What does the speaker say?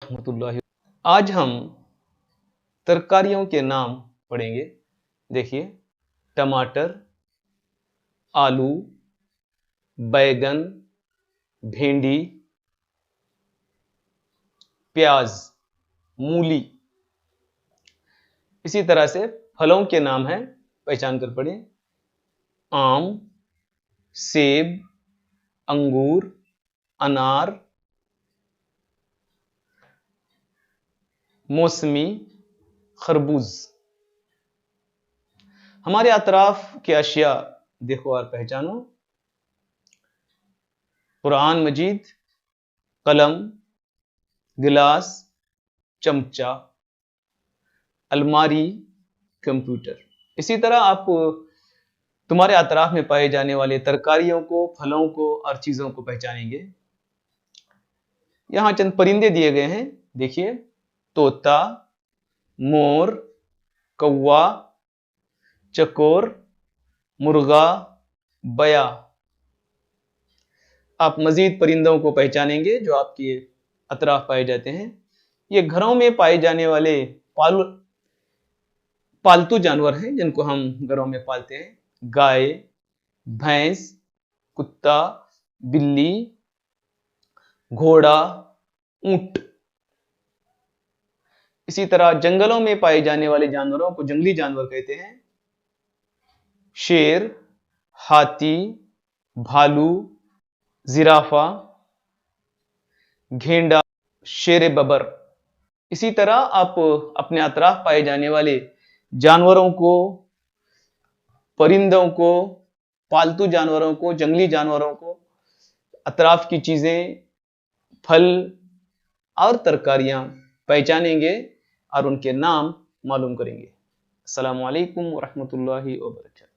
रहमतुल्लाहि। आज हम तरकारियों के नाम पढ़ेंगे। देखिए, टमाटर, आलू, बैगन, भिंडी, प्याज, मूली। इसी तरह से फलों के नाम हैं, पहचान कर पढ़ें। आम, सेब, अंगूर, अनार, मौसमी, खरबूज। हमारे अतराफ के अशिया देखो और पहचानो। कुरान मजीद, कलम, गिलास, चमचा, अलमारी, कंप्यूटर। इसी तरह आप तुम्हारे अतराफ में पाए जाने वाले तरकारियों को, फलों को और चीजों को पहचानेंगे। यहां चंद परिंदे दिए गए हैं। देखिए, तोता, मोर, कौवा, चकोर, मुर्गा, बया। आप मजीद परिंदों को पहचानेंगे जो आपके अतराफ पाए जाते हैं। ये घरों में पाए जाने वाले पालतू जानवर हैं जिनको हम घरों में पालते हैं। गाय, भैंस, कुत्ता, बिल्ली, घोड़ा, ऊंट। इसी तरह जंगलों में पाए जाने वाले जानवरों को जंगली जानवर कहते हैं। शेर, हाथी, भालू, जिराफा, घेंडा, शेर बबर। इसी तरह आप अपने अतराफ पाए जाने वाले जानवरों को, परिंदों को, पालतू जानवरों को, जंगली जानवरों को, अतराफ की चीजें, फल और तरकारियां पहचानेंगे और उनके नाम मालूम करेंगे। अस्सलामु अलैकुम व रहमतुल्लाहि व बरकातहू।